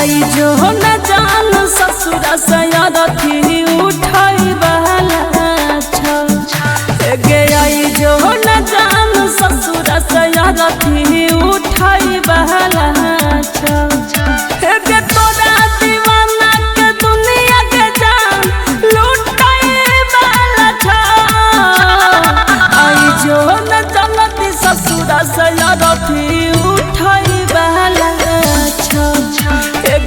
आई जो न जान ससुर सयारथी उठाई वाला छ गे आई जो न जान ससुर सयारथी उठाई वाला छ गे तोरा दीवाना के दुनिया के जान लुटाई वाला छ आई जो न जान ससुर सयारथी उठाई वाला छ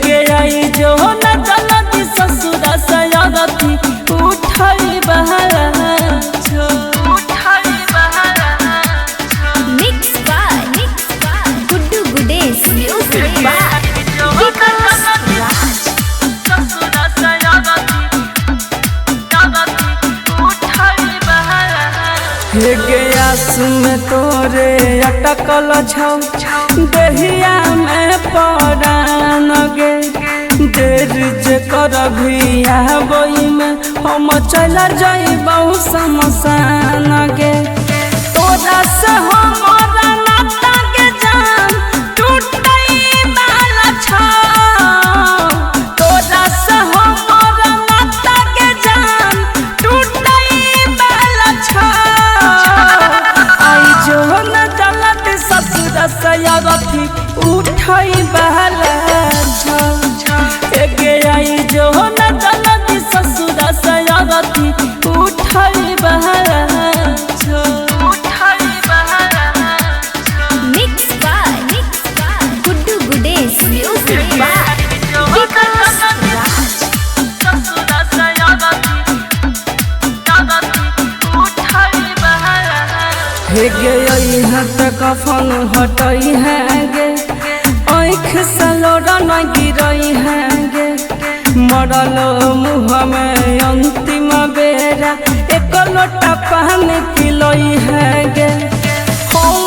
गे आई जो न जान ससुर सयारथी उठाई वाला छ उठाई वाला Mix by Guddu Gudesh Music by Vikas Raj. हे गया सुन तोरे अटकल छौ देहिया में परान गे देर जे करभिया बई में हम चल जाइबौ शमशान गे तोरा से हमारा नाता के जान टूटई वाला छ तोरा से हमारा नाता के जान टूटई वाला छ आई जो न जलत ससुर सयारथी उठाई वाला छ गे आई जो न जलत ससुर सयारथी उठाई वाला छ उठाई वाला Mix by Guddu Gudesh Music by Vikas Raj. हे गे हट कफन हटई है गे आँख से लोड़ा न गिरई है गे मरल मुँह में अंतिम बेरा एक लोटा पानी पिलई है गे हम